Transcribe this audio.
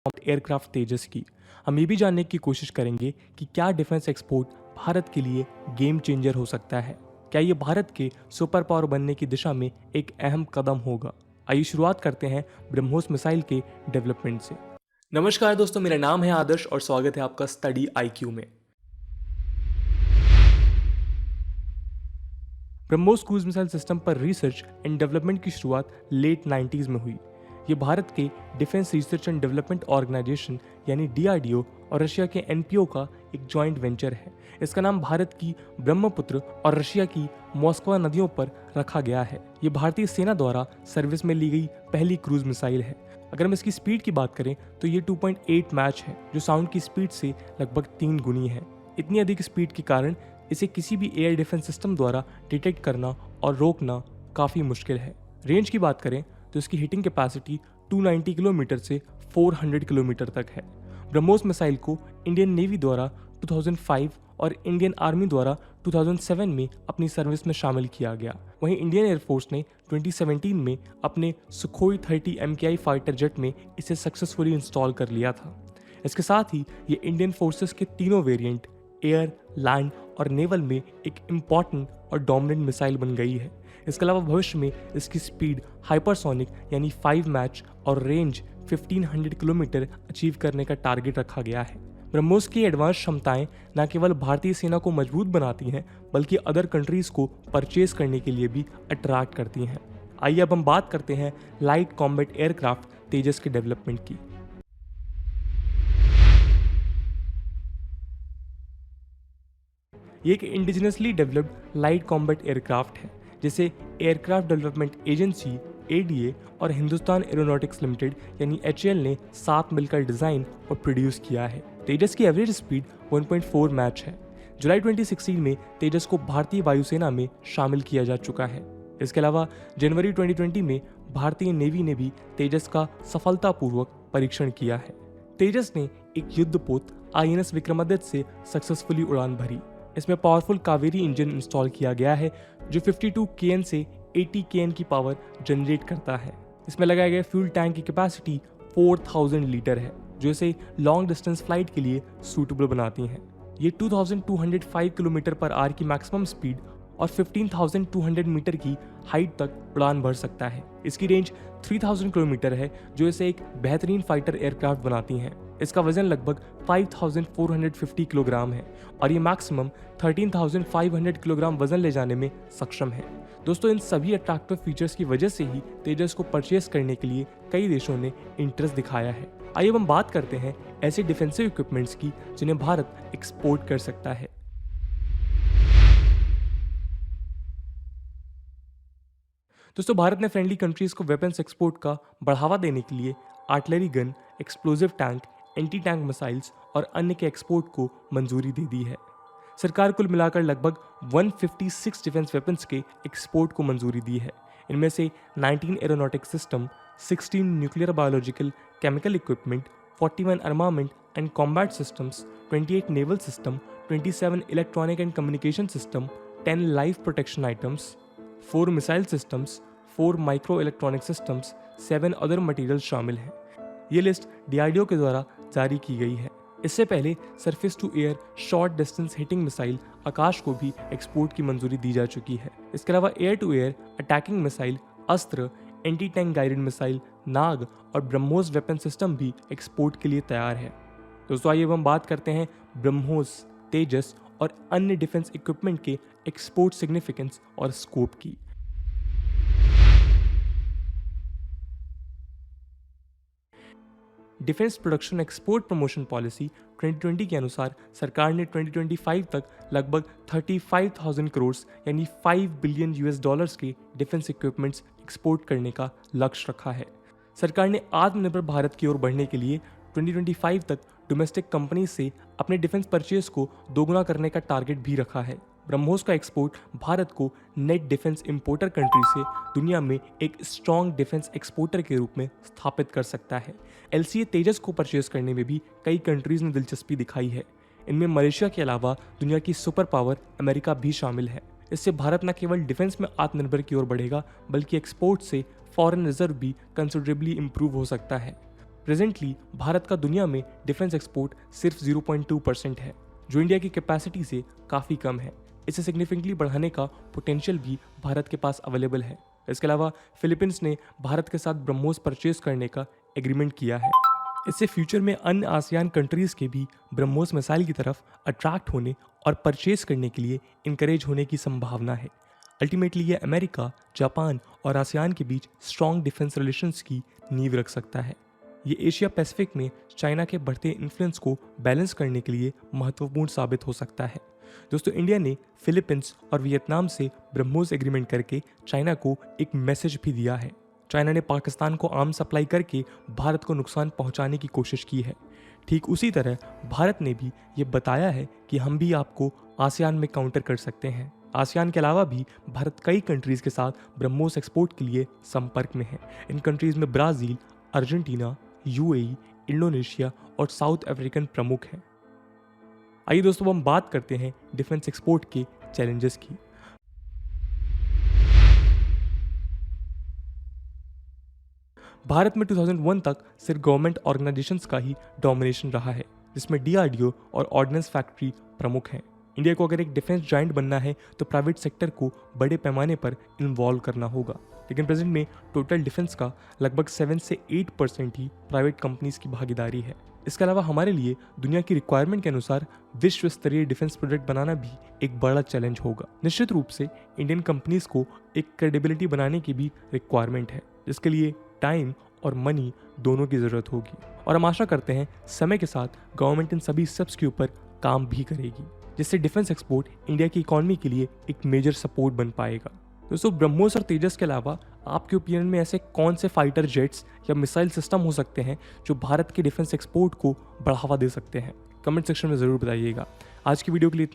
Aircraft तेजस की। हम ये भी जानने की कोशिश करेंगे कि क्या डिफेंस एक्सपोर्ट भारत के लिए गेम चेंजर हो सकता है। क्या ये भारत के सुपर पावर बनने की दिशा में एक अहम कदम होगा। आइए शुरुआत करते हैं ब्रह्मोस मिसाइल के डेवलपमेंट से। नमस्कार दोस्तों, मेरा नाम है आदर्श और स्वागत है आपका स्टडी IQ में। ब्रह्मोस क्रूज मिसाइल सिस्टम पर रिसर्च एंड डेवलपमेंट की शुरुआत लेट 90s में हुई। ये भारत के defence research and development organisation यानी DRDO और रशिया के NPO का एक जॉइंट वेंचर है। इसका नाम भारत की ब्रह्मपुत्र और रशिया की मॉस्को नदियों पर रखा गया है। ये भारतीय सेना द्वारा सर्विस में ली गई पहली क्रूज मिसाइल है। अगर हम इसकी स्पीड की बात करें तो ये 2.8 मैच है, जो साउंड की स्पीड से लगभग 3 गुनी है। इतनी अधिक स्पीड के कारण इसे किसी भी एयर डिफेंस सिस्टम द्वारा डिटेक्ट करना और रोकना काफ़ी मुश्किल है। रेंज की बात करें तो इसकी हिटिंग कैपेसिटी 290 किलोमीटर से 400 किलोमीटर तक है। ब्रह्मोस मिसाइल को इंडियन नेवी द्वारा 2005 और इंडियन आर्मी द्वारा 2007 में अपनी सर्विस में शामिल किया गया। वहीं इंडियन एयरफोर्स ने 2017 में अपने सुखोई 30 MKI फाइटर जेट में इसे सक्सेसफुली इंस्टॉल कर लिया था। इसके साथ ही ये इंडियन फोर्सेस के तीनों वेरिएंट एयर, लैंड और नेवल में एक इम्पॉर्टेंट और डोमिनेंट मिसाइल बन गई है। इसके अलावा भविष्य में इसकी स्पीड हाइपरसोनिक यानी 5 मैच और रेंज 1500 किलोमीटर अचीव करने का टारगेट रखा गया है। ब्रह्मोस की एडवांस क्षमताएं न केवल भारतीय सेना को मजबूत बनाती हैं, बल्कि अदर कंट्रीज को परचेज करने के लिए भी अट्रैक्ट करती हैं। आइए अब हम बात करते हैं लाइट कॉम्बैट एयरक्राफ्ट तेजस के डेवलपमेंट की। ये एक indigenously developed light combat aircraft है, जिसे एयरक्राफ्ट डेवलपमेंट एजेंसी ADA और हिंदुस्तान एरोनॉटिक्स लिमिटेड यानी HAL ने साथ मिलकर डिज़ाइन और प्रोड्यूस किया है। तेजस की एवरेज स्पीड 1.4 मैच है। जुलाई 2016 में तेजस को भारतीय वायुसेना में शामिल किया जा चुका है। इसके अलावा जनवरी 2020 में भारतीय नेवी ने भी तेजस का सफलतापूर्वक परीक्षण किया है। तेजस ने एक युद्धपोत INS विक्रमादित्य से सक्सेसफुली उड़ान भरी। इसमें पावरफुल कावेरी इंजन इंस्टॉल किया गया है, जो 52 kN से 80 kN की पावर जनरेट करता है। इसमें लगाए गए फ्यूल टैंक की कैपेसिटी 4000 लीटर है, जो इसे लॉन्ग डिस्टेंस फ्लाइट के लिए सूटेबल बनाती हैं। ये 2205 किलोमीटर पर आवर की मैक्सिमम स्पीड और 15200 मीटर की हाइट तक उड़ान भर सकता है। इसकी रेंज 3000 किलोमीटर है, जो इसे एक बेहतरीन फाइटर एयरक्राफ्ट बनाती हैं। इसका वजन लगभग 5450 किलोग्राम है और ये मैक्सिमम 13500 किलोग्राम वजन ले जाने में सक्षम है। दोस्तों, इन सभी अट्रैक्टिव फीचर्स की वजह से ही तेजस को परचेस करने के लिए कई देशों ने इंटरेस्ट दिखाया है। आइए हम बात करते हैं ऐसे डिफेंसिव इक्विपमेंट्स की जिन्हें भारत एक्सपोर्ट कर सकता है। दोस्तों, भारत ने फ्रेंडली कंट्रीज को वेपन्स एक्सपोर्ट का बढ़ावा देने के लिए artillery gun, explosive tank, anti tank missiles और अन्य के एक्सपोर्ट को मंजूरी दे दी है। सरकार कुल मिलाकर लगभग 156 डिफेंस वेपन्स के एक्सपोर्ट को मंजूरी दी है। इनमें से 19 aeronautic system, 16 nuclear biological chemical equipment, 41 armament and combat systems, 28 naval system, 27 electronic and communication system, 10 life protection items, 4 missile systems, 4 micro electronic systems, 7 other material शामिल हैं। ये लिस्ट DRDO के द्वारा जारी की गई है। इससे पहले surface to air short distance hitting missile Akash को भी एक्सपोर्ट की मंजूरी दी जा चुकी है। इसके अलावा air to air attacking missile Astra, anti tank guided missile Nag और ब्रह्मोस वेपन सिस्टम भी एक्सपोर्ट के लिए तैयार है। दोस्तों, आइए हम बात करते हैं ब्रह्मोस, तेजस और अन्य डिफेंस इक्विपमेंट के एक्सपोर्ट सिग्निफिकेंस और स्कोप की। Defence production export promotion policy 2020 के अनुसार सरकार ने 2025 तक लगभग 35,000 करोड़ यानी $5 बिलियन के डिफेंस इक्विपमेंट्स एक्सपोर्ट करने का लक्ष्य रखा है। सरकार ने आत्मनिर्भर भारत की ओर बढ़ने के लिए 2025 तक डोमेस्टिक कंपनी से अपने डिफेंस परचेज को दोगुना करने का टारगेट भी रखा है। ब्रह्मोस का एक्सपोर्ट भारत को नेट डिफेंस इंपोर्टर कंट्री से दुनिया में एक स्ट्रॉन्ग डिफेंस एक्सपोर्टर के रूप में स्थापित कर सकता है। LCA तेजस को परचेज करने में भी कई कंट्रीज ने दिलचस्पी दिखाई है। इनमें मलेशिया के अलावा दुनिया की सुपर पावर अमेरिका भी शामिल है। इससे भारत न केवल डिफेंस में आत्मनिर्भर की ओर बढ़ेगा, बल्कि एक्सपोर्ट से फॉरेन रिजर्व भी कंसिडरेबली इंप्रूव हो सकता है। प्रेजेंटली भारत का दुनिया में डिफेंस एक्सपोर्ट सिर्फ 0.2% है, जो इंडिया की कैपेसिटी से काफ़ी कम है। इसे सिग्निफिकेंटली बढ़ाने का पोटेंशियल भी भारत के पास अवेलेबल है। इसके अलावा फिलीपींस ने भारत के साथ ब्रह्मोस परचेज करने का एग्रीमेंट किया है। इससे फ्यूचर में अन्य आसियान कंट्रीज़ के भी ब्रह्मोस मिसाइल की तरफ अट्रैक्ट होने और परचेज करने के लिए इनकरेज होने की संभावना है। अल्टीमेटली ये अमेरिका, जापान और आसियान के बीच स्ट्रॉन्ग डिफेंस रिलेशंस की नींव रख सकता है। ये एशिया पैसिफिक में चाइना के बढ़ते इन्फ्लुएंस को बैलेंस करने के लिए महत्वपूर्ण साबित हो सकता है। दोस्तों, इंडिया ने फिलीपींस और वियतनाम से ब्रह्मोस एग्रीमेंट करके चाइना को एक मैसेज भी दिया है। चाइना ने पाकिस्तान को आर्म सप्लाई करके भारत को नुकसान पहुंचाने की कोशिश की है। ठीक उसी तरह भारत ने भी ये बताया है कि हम भी आपको आसियान में काउंटर कर सकते हैं। आसियान के अलावा भी भारत कई कंट्रीज़ के साथ ब्रह्मोस एक्सपोर्ट के लिए संपर्क में है। इन कंट्रीज़ में ब्राज़ील, अर्जेंटीना, यूएई, इंडोनेशिया और साउथ अफ्रीकन प्रमुख हैं। आइए दोस्तों, हम बात करते हैं डिफेंस एक्सपोर्ट के चैलेंजेस की। भारत में 2001 तक सिर्फ गवर्नमेंट ऑर्गेनाइजेशंस का ही डोमिनेशन रहा है, जिसमें डीआरडीओ और ऑर्डिनेंस फैक्ट्री प्रमुख हैं। इंडिया को अगर एक डिफेंस जायंट बनना है तो प्राइवेट सेक्टर को बड़े पैमाने पर इन्वॉल्व करना होगा। लेकिन प्रेजेंट में टोटल डिफेंस का लगभग 7 से 8% ही प्राइवेट कंपनीज की भागीदारी है। इसके अलावा हमारे लिए दुनिया की रिक्वायरमेंट के अनुसार विश्व स्तरीय डिफेंस प्रोजेक्ट बनाना भी एक बड़ा चैलेंज होगा। निश्चित रूप से इंडियन कंपनीज को एक क्रेडिबिलिटी बनाने की भी रिक्वायरमेंट है, जिसके लिए टाइम और मनी दोनों की ज़रूरत होगी। और हम आशा करते हैं समय के साथ गवर्नमेंट इन सभी स्टेप्स के ऊपर काम भी करेगी, जिससे डिफेंस एक्सपोर्ट इंडिया की इकोनॉमी के लिए एक मेजर सपोर्ट बन पाएगा। दोस्तों, ब्रह्मोस और तेजस के अलावा आपके ओपिनियन में ऐसे कौन से फाइटर जेट्स या मिसाइल सिस्टम हो सकते हैं जो भारत के डिफेंस एक्सपोर्ट को बढ़ावा दे सकते हैं? कमेंट सेक्शन में ज़रूर बताइएगा। आज की वीडियो के लिए इतना